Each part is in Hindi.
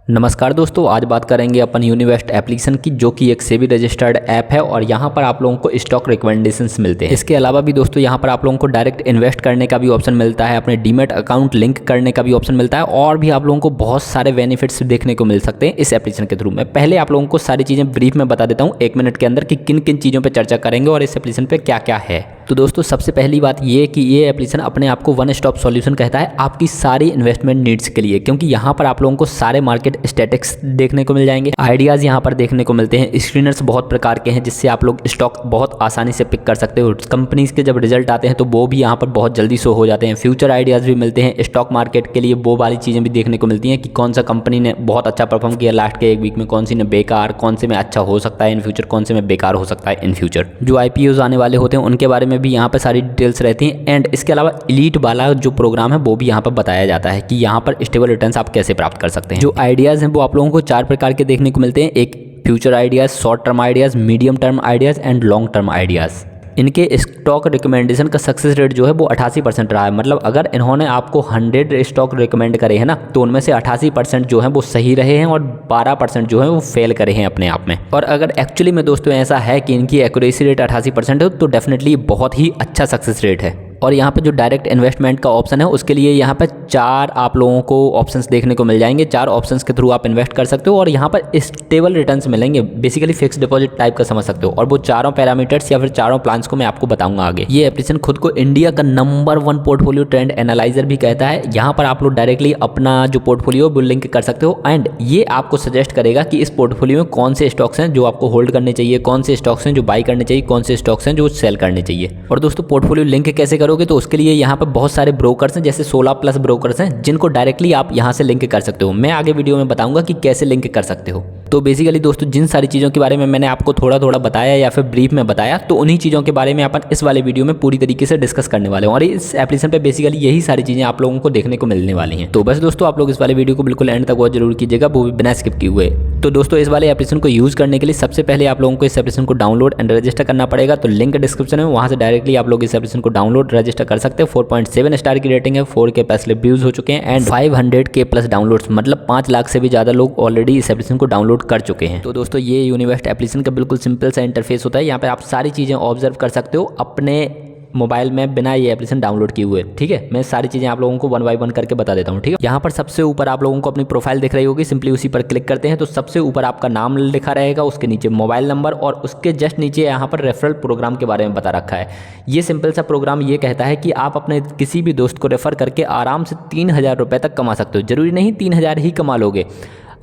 नमस्कार दोस्तों, आज बात करेंगे अपन यूनिवेस्ट एप्लीकेशन की, जो कि एक सेबी रजिस्टर्ड ऐप है और यहाँ पर आप लोगों को स्टॉक रिकमेंडेशंस मिलते हैं। इसके अलावा भी दोस्तों यहाँ पर आप लोगों को डायरेक्ट इन्वेस्ट करने का भी ऑप्शन मिलता है, अपने डीमैट अकाउंट लिंक करने का भी ऑप्शन मिलता है और भी आप लोगों को बहुत सारे बेनिफिट्स देखने को मिल सकते हैं इस एप्लीकेशन के थ्रू। मैं पहले आप लोगों को सारी चीज़ें ब्रीफ में बता देता हूँ 1 मिनट के अंदर कि किन किन चीज़ों पर चर्चा करेंगे और इस एप्लीकेशन पर क्या क्या है। तो दोस्तों सबसे पहली बात ये कि ये एप्लीकेशन अपने आप को वन स्टॉप सॉल्यूशन कहता है आपकी सारी इन्वेस्टमेंट नीड्स के लिए, क्योंकि यहाँ पर आप लोगों को सारे मार्केट स्टैटिक्स देखने को मिल जाएंगे, आइडियाज़ यहाँ पर देखने को मिलते हैं, स्क्रीनर्स बहुत प्रकार के हैं जिससे आप लोग स्टॉक बहुत आसानी से पिक कर सकते हो। कंपनीज के जब रिजल्ट आते हैं तो वो भी यहाँ पर बहुत जल्दी शो हो जाते हैं, फ्यूचर आइडियाज़ भी मिलते हैं, स्टॉक मार्केट के लिए वो वाली चीज़ें भी देखने को मिलती हैं कि कौन सा कंपनी ने बहुत अच्छा परफॉर्म किया लास्ट के 1 वीक में, कौन सी ने बेकार, कौन से में अच्छा हो सकता है इन फ्यूचर, कौन से में बेकार हो सकता है इन फ्यूचर। जो IPOs आने वाले होते हैं उनके बारे में भी यहाँ पर सारी डिटेल्स रहती हैं। एंड इसके अलावा एलीट वाला जो प्रोग्राम है वो भी यहाँ पर बताया जाता है कि यहाँ पर स्टेबल रिटर्न्स आप कैसे प्राप्त कर सकते हैं। जो आइडियाज़ हैं वो आप लोगों को 4 प्रकार के देखने को मिलते हैं, एक future ideas, short term ideas, medium term ideas and long term ideas. इनके स्टॉक रिकमेंडेशन का सक्सेस रेट जो है वो 88% रहा है। मतलब अगर इन्होंने आपको 100 स्टॉक रिकमेंड करे हैं ना, तो उनमें से 88% जो है वो सही रहे हैं और 12% जो है वो फेल करे हैं अपने आप में। और अगर एक्चुअली में दोस्तों ऐसा है कि इनकी एक्यूरेसी रेट 88% है तो डेफिनेटली बहुत ही अच्छा सक्सेस रेट है। और यहाँ पे जो डायरेक्ट इन्वेस्टमेंट का ऑप्शन है उसके लिए यहाँ पे 4 आप लोगों को ऑप्शंस देखने को मिल जाएंगे। 4 ऑप्शंस के थ्रू आप इन्वेस्ट कर सकते हो और यहाँ पर स्टेबल रिटर्न्स मिलेंगे, बेसिकली फिक्स डिपॉजिट टाइप का समझ सकते हो। और वो चारों पैरामीटर्स या फिर चारों प्लान्स को मैं आपको बताऊंगा आगे। ये एप्लीकेशन खुद को इंडिया का नंबर 1 पोर्टफोलियो ट्रेंड एनालाइजर भी कहता है। यहाँ पर आप लोग डायरेक्टली अपना जो पोर्टफोलियो वो लिंक कर सकते हो एंड ये आपको सजेस्ट करेगा कि इस पोर्टफोलियो में कौन से स्टॉक्स हैं जो आपको होल्ड करने चाहिए, कौन से स्टॉक्स हैं जो बाई करने चाहिए, कौन से स्टॉक्स हैं जो सेल करने चाहिए। और दोस्तों पोर्टफोलियो लिंक कैसे करोगे, तो उसके लिए यहाँ पर बहुत सारे ब्रोकर्स हैं, जैसे 16+ ब्रोकर्स हैं जिनको डायरेक्टली आप यहाँ से लिंक कर सकते हो। मैं आगे वीडियो में बताऊंगा कि कैसे लिंक कर सकते हो। तो बेसिकली दोस्तों जिन सारी चीज़ों के बारे में मैंने आपको थोड़ा थोड़ा बताया या फिर ब्रीफ में बताया, तो उन्हीं चीज़ों के बारे में अपन इस वाले वीडियो में पूरी तरीके से डिस्कस करने वाले हैं और इस एप्लीकेशन पे बेसिकली यही सारी चीज़ें आप लोगों को देखने को मिलने वाली हैं। तो बस दोस्तों आप लोग इस वाले वीडियो को बिल्कुल एंड तक वॉच जरूर कीजिएगा, वो भी बिना स्किप किए हुए। तो दोस्तों इस वाले एप्लीकेशन को यूज़ करने के लिए सबसे पहले आप लोगों को इस एप्लीकेशन को डाउनलोड एंड रजिस्टर करना पड़ेगा। तो लिंक डिस्क्रिप्शन में, वहाँ से डायरेक्टली आप लोग इस एप्लीकेशन को डाउनलोड रजिस्टर कर सकते हैं। 4.7 स्टार की रेटिंग है, 4K प्लस रिव्यूज़ हो चुके हैं एंड 500K प्लस डाउनलोड्स, मतलब 5 लाख से भी ज़्यादा लोग ऑलरेडी इस एप्लीकेशन को डाउनलोड कर चुके हैं। तो दोस्तों ये यूनिवेस्ट एप्लीकेशन का बिल्कुल सिंपल सा इंटरफेस होता है। यहाँ पे आप सारी चीज़ें ऑब्जर्व कर सकते हो अपने मोबाइल में बिना ये एप्लीकेशन डाउनलोड किए हुए। ठीक है, मैं सारी चीज़ें आप लोगों को 1 बाय 1 करके बता देता हूँ। ठीक है, यहाँ पर सबसे ऊपर आप लोगों को अपनी प्रोफाइल दिख रही होगी, सिंपली उसी पर क्लिक करते हैं तो सबसे ऊपर आपका नाम लिखा रहेगा, उसके नीचे मोबाइल नंबर और उसके जस्ट नीचे यहाँ पर रेफरल प्रोग्राम के बारे में बता रखा है। ये सिंपल सा प्रोग्राम ये कहता है कि आप अपने किसी भी दोस्त को रेफर करके आराम से 3000 रुपये तक कमा सकते हो। जरूरी नहीं 3000 ही कमा लोगे,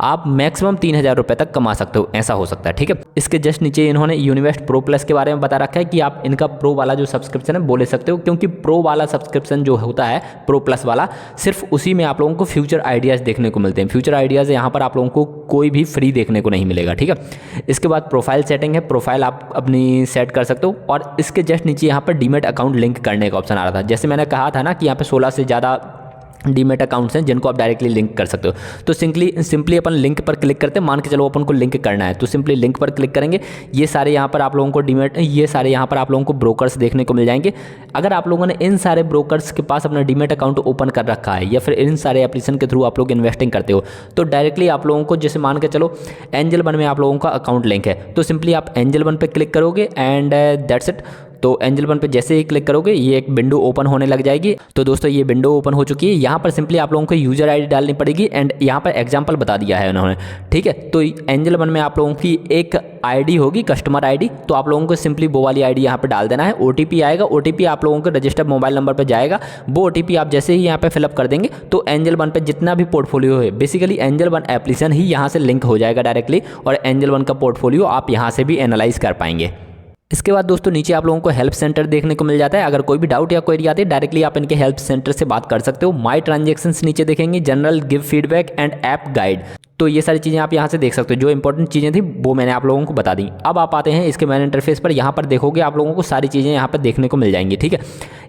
आप मैक्सिमम 3000 रुपये तक कमा सकते हो, ऐसा हो सकता है। ठीक है, इसके जस्ट नीचे इन्होंने यूनिवेस्ट प्रो प्लस के बारे में बता रखा है कि आप इनका प्रो वाला जो सब्सक्रिप्शन है वो ले सकते हो, क्योंकि प्रो वाला सब्सक्रिप्शन जो होता है प्रो प्लस वाला, सिर्फ उसी में आप लोगों को फ्यूचर आइडियाज़ देखने को मिलते हैं। फ्यूचर आइडियाज़ यहाँ पर आप लोगों को कोई भी फ्री देखने को नहीं मिलेगा। ठीक है, इसके बाद प्रोफाइल सेटिंग है, प्रोफाइल आप अपनी सेट कर सकते हो और इसके जस्ट नीचे यहाँ पर डीमैट अकाउंट लिंक करने का ऑप्शन आ रहा था। जैसे मैंने कहा था ना कि यहाँ पर 16 से ज़्यादा डीमैट अकाउंट्स हैं जिनको आप डायरेक्टली लिंक कर सकते हो। तो सिंपली अपन लिंक पर क्लिक करते हैं, मान के चलो अपन को लिंक करना है तो सिंपली लिंक पर क्लिक करेंगे। ये सारे यहाँ पर आप लोगों को डीमैट, ये सारे यहाँ पर आप लोगों को ब्रोकर्स देखने को मिल जाएंगे। अगर आप लोगों ने इन सारे ब्रोकर्स के पास अपना डीमैट अकाउंट ओपन कर रखा है या फिर इन सारे एप्लीकेशन के थ्रू आप लोग इन्वेस्टिंग करते हो, तो डायरेक्टली आप लोगों को, जैसे मान के चलो एंजल वन में आप लोगों का अकाउंट लिंक है, तो सिंपली आप एंजल वन पर क्लिक करोगे एंड दैट्स इट। तो एंजल वन पे जैसे ही क्लिक करोगे ये एक विंडो ओपन होने लग जाएगी। तो दोस्तों ये विंडो ओपन हो चुकी है। यहाँ पर सिंपली आप लोगों को यूजर आईडी डालनी पड़ेगी एंड यहाँ पर एग्जांपल बता दिया है उन्होंने। ठीक है, तो एंजल वन में आप लोगों की एक आईडी होगी, कस्टमर आईडी, तो आप लोगों को सिंपली वो वाली आईडी यहाँ पर डाल देना है। OTP आएगा, OTP आप लोगों को रजिस्टर्ड मोबाइल नंबर पर जाएगा। वो OTP आप जैसे ही यहाँ पे फिलअप कर देंगे तो एंजल वन पे जितना भी पोर्टफोलियो है, बेसिकली एंजल वन एप्लीकेशन ही यहाँ से लिंक हो जाएगा डायरेक्टली और एंजल वन का पोर्टफोलियो आप यहाँ से भी एनालाइज कर पाएंगे। इसके बाद दोस्तों नीचे आप लोगों को हेल्प सेंटर देखने को मिल जाता है। अगर कोई भी डाउट या क्वेरी आती है डायरेक्टली आप इनके हेल्प सेंटर से बात कर सकते हो। माई ट्रांजेक्शन्स नीचे देखेंगे, general, give feedback and app guide. तो ये सारी चीज़ें आप यहाँ से देख सकते हो। जो इंपॉर्टेंट चीज़ें थी वो मैंने आप लोगों को बता दी। अब आप आते हैं इसके मेन इंटरफेस पर। यहाँ पर देखोगे आप लोगों को सारी चीज़ें यहाँ पर देखने को मिल जाएंगी। ठीक है,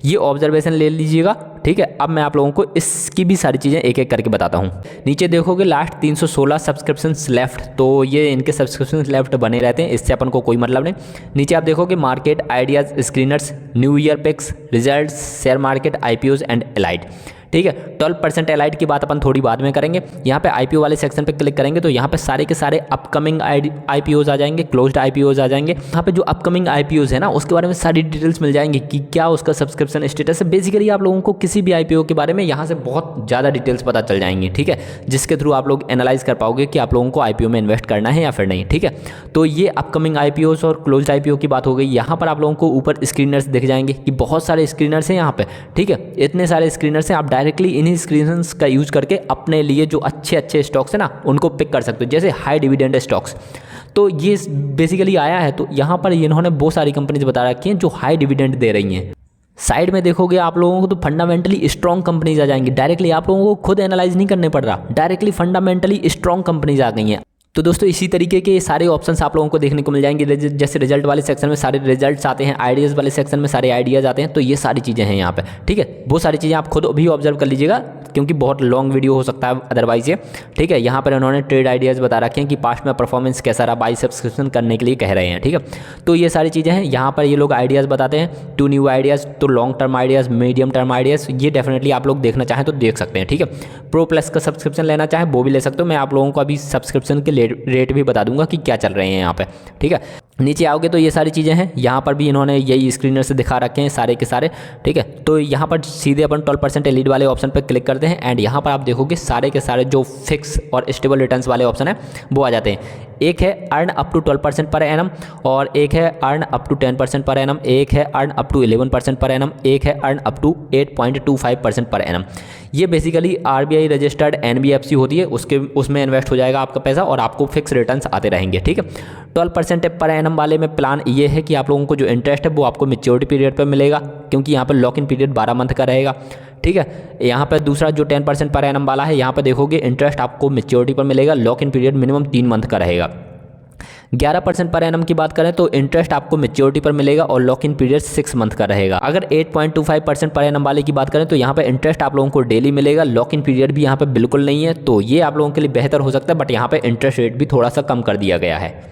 ये ऑब्जर्वेशन ले लीजिएगा। ठीक है, अब मैं आप लोगों को इसकी भी सारी चीज़ें एक एक करके बताता हूँ। नीचे देखोगे लास्ट 316 सब्सक्रिप्शंस लेफ्ट, तो ये इनके सब्सक्रिप्शंस लेफ्ट बने रहते हैं, इससे अपन को कोई मतलब नहीं। नीचे आप देखोगे market ideas, screeners, new year picks, results, share market, IPOs and elite. ठीक है। 12% एलाइड की बात अपन थोड़ी बाद में करेंगे। यहाँ पे IPO वाले सेक्शन पे क्लिक करेंगे तो यहाँ पे सारे के सारे अपकमिंग IPOs आ जाएंगे, क्लोज्ड IPOs आ जाएंगे। यहाँ पे जो अपकमिंग IPOs है ना उसके बारे में सारी डिटेल्स मिल जाएंगी कि क्या उसका सब्सक्रिप्शन स्टेटस है। बेसिकली आप लोगों को किसी भी IPO के बारे में यहाँ से बहुत ज़्यादा डिटेल्स पता चल जाएंगी, ठीक है, जिसके थ्रू आप लोग एनालाइज कर पाओगे कि आप लोगों को IPO में इन्वेस्ट करना है या फिर नहीं, ठीक है। तो ये अपकमिंग IPOs और क्लोज्ड IPO की बात हो गई। यहाँ पर आप लोगों को ऊपर स्क्रीनर्स दिख जाएंगे कि बहुत सारे स्क्रीनर्स हैं यहाँ पे, ठीक है, इतने सारे स्क्रीनर्स हैं। आप डायरेक्टली इन्हीं स्क्रीनर्स का यूज करके अपने लिए जो अच्छे अच्छे स्टॉक्स है ना उनको पिक कर सकते हो, जैसे हाई डिविडेंड स्टॉक्स। तो ये बेसिकली आया है तो यहाँ पर इन्होंने बहुत सारी कंपनीज बता रखी हैं जो हाई डिविडेंड दे रही हैं। साइड में देखोगे आप लोगों को तो फंडामेंटली स्ट्रॉन्ग कंपनीज आ जाएंगी। डायरेक्टली आप लोगों को खुद एनालाइज नहीं करने पड़ रहा, डायरेक्टली फंडामेंटली स्ट्रॉन्ग कंपनीज आ गई हैं। तो दोस्तों इसी तरीके के सारे ऑप्शंस आप लोगों को देखने को मिल जाएंगे। जैसे रिजल्ट वाले सेक्शन में सारे रिजल्ट्स आते हैं, आइडियाज़ वाले सेक्शन में सारे आइडियाज़ आते हैं। तो ये सारी चीज़ें हैं यहाँ पे, ठीक है। बहुत सारी चीज़ें आप खुद भी ऑब्जर्व कर लीजिएगा क्योंकि बहुत लॉन्ग वीडियो हो सकता है अदरवाइज ये, ठीक है। यहाँ पर उन्होंने ट्रेड आइडियाज़ बता रखे हैं कि पास्ट में परफॉर्मेंस कैसा रहा, बाई सब्सक्रिप्शन करने के लिए कह रहे हैं, ठीक है। तो ये सारी चीज़ें हैं। यहाँ पर ये लोग आइडियाज़ बताते हैं, 2 न्यू आइडियाज़, तो long term ideas, medium term ideas, ये डेफिनेटली आप लोग देखना चाहें तो देख सकते हैं, ठीक है। प्रो प्लस का सब्सक्रिप्शन लेना चाहें वो भी ले सकते हो। मैं आप लोगों को अभी सब्सक्रिप्शन के रेट भी बता दूंगा कि क्या चल रहे हैं यहाँ पे, ठीक है। नीचे आओगे तो ये सारी चीज़ें हैं। यहाँ पर भी इन्होंने यही स्क्रीनर से दिखा रखे हैं सारे के सारे, ठीक है। तो यहाँ पर सीधे अपन 12% एलिड वाले ऑप्शन पर क्लिक करते हैं एंड यहाँ पर आप देखोगे सारे के सारे जो फिक्स और स्टेबल रिटर्न्स वाले ऑप्शन है वो आ जाते हैं। एक है earn up to 12% per annum, और एक है earn up to 10% per annum, एक है earn up to 11% per annum, एक है earn up to 8.25% per annum. ये बेसिकली RBI रजिस्टर्ड NBFC होती है, उसमें इन्वेस्ट हो जाएगा आपका पैसा और आपको फिक्स रिटर्न्स आते रहेंगे, ठीक है। 12% पर एनम वाले में प्लान ये है कि आप लोगों को जो इंटरेस्ट है वो आपको मैच्योरिटी पीरियड पर मिलेगा, क्योंकि यहाँ पर लॉक इन पीरियड 12 मंथ का रहेगा, ठीक है। यहाँ पर दूसरा जो 10% पर एनम वाला है, यहाँ पर देखोगे इंटरेस्ट आपको मैच्योरिटी पर मिलेगा, lock in period minimum 3 month का रहेगा। 11% पर एनम की बात करें तो इंटरेस्ट आपको मैच्योरिटी पर मिलेगा और लॉक इन पीरियड 6 मंथ का रहेगा। अगर 8.25% पर एनम वाले की बात करें तो यहाँ पे इंटरेस्ट आप लोगों को डेली मिलेगा, लॉक इन पीरियड भी यहाँ पे बिल्कुल नहीं है, तो ये आप लोगों के लिए बेहतर हो सकता है, बट यहाँ पे इंटरेस्ट रेट भी थोड़ा सा कम कर दिया गया है।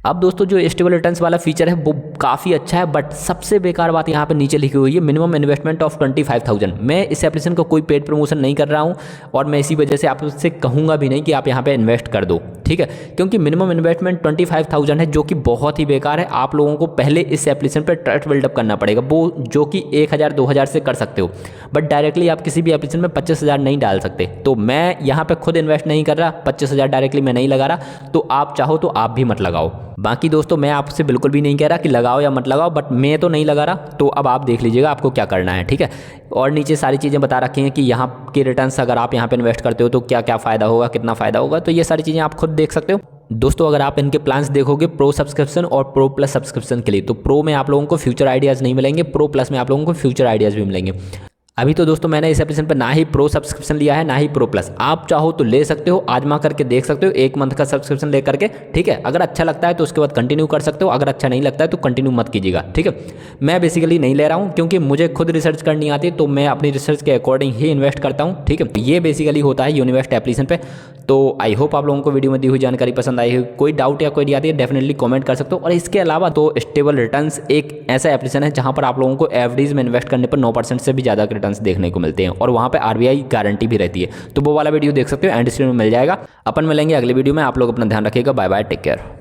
अब दोस्तों जो स्टेबल रिटर्न्स वाला फीचर है वो काफ़ी अच्छा है, बट सबसे बेकार बात यहाँ पे नीचे लिखी हुई है मिनिमम इन्वेस्टमेंट ऑफ 25,000। मैं इस एप्लीकेशन का कोई पेड प्रमोशन नहीं कर रहा हूँ और मैं इसी वजह से आपसे कहूँगा भी नहीं कि आप यहाँ पे इन्वेस्ट कर दो, ठीक है, क्योंकि मिनिमम इन्वेस्टमेंट 25,000 है जो कि बहुत ही बेकार है। आप लोगों को पहले इस एप्लीकेशन पर ट्रस्ट बिल्डअप करना पड़ेगा, वो जो कि 1,000-2,000 से कर सकते हो, बट डायरेक्टली आप किसी भी एप्लीकेशन में 25,000 नहीं डाल सकते। तो मैं यहाँ पर खुद इन्वेस्ट नहीं कर रहा, 25,000 डायरेक्टली मैं नहीं लगा रहा, तो आप चाहो तो आप भी मत लगाओ। बाकी दोस्तों मैं आपसे बिल्कुल भी नहीं कह रहा कि लगाओ या मत लगाओ, बट मैं तो नहीं लगा रहा, तो अब आप देख लीजिएगा आपको क्या करना है, ठीक है। और नीचे सारी चीज़ें बता रखी हैं कि यहाँ के रिटर्न्स अगर आप यहाँ पे इन्वेस्ट करते हो तो क्या क्या फ़ायदा होगा, कितना फ़ायदा होगा, तो ये सारी चीज़ें आप खुद देख सकते हो। दोस्तों अगर आप इनके प्लान्स देखोगे प्रो सब्सक्रिप्शन और प्रो प्लस सब्सक्रिप्शन के लिए, तो प्रो में आप लोगों को फ्यूचर आइडियाज़ नहीं मिलेंगे, प्रो प्लस में आप लोगों को फ्यूचर आइडियाज़ भी मिलेंगे। अभी तो दोस्तों मैंने इस एप्लीकेशन पर ना ही प्रो सब्सक्रिप्शन लिया है ना ही प्रो प्लस, आप चाहो तो ले सकते हो, आजमा करके देख सकते हो 1 मंथ का सब्सक्रिप्शन ले करके, ठीक है। अगर अच्छा लगता है तो उसके बाद कंटिन्यू कर सकते हो, अगर अच्छा नहीं लगता है तो कंटिन्यू मत कीजिएगा, ठीक है। मैं बेसिकली नहीं ले रहा हूँ क्योंकि मुझे खुद रिसर्च करनी आती है, तो मैं अपनी रिसर्च के अकॉर्डिंग ही इन्वेस्ट करता हूँ, ठीक है। ये बेसिकली होता है यूनिवेस्ट एप्लीकेशन पे। तो आई होप आप लोगों को वीडियो में दी हुई जानकारी पसंद आई है। कोई डाउट या कोई आती है डेफिनेटली कमेंट कर सकते हो। और इसके अलावा तो स्टेबल रिटर्न्स एक ऐसा एप्लीकेशन है जहाँ पर आप लोगों को एवरेज में इन्वेस्ट करने पर 9% से भी ज़्यादा रिटर्न्स देखने को मिलते हैं और वहाँ पे RBI गारंटी भी रहती है। तो वो वाला वीडियो देख सकते हो, एंड स्क्रीन में मिल जाएगा। अपन मिलेंगे अगले वीडियो में, आप लोग अपना ध्यान रखिएगा, बाय बाय, टेक केयर।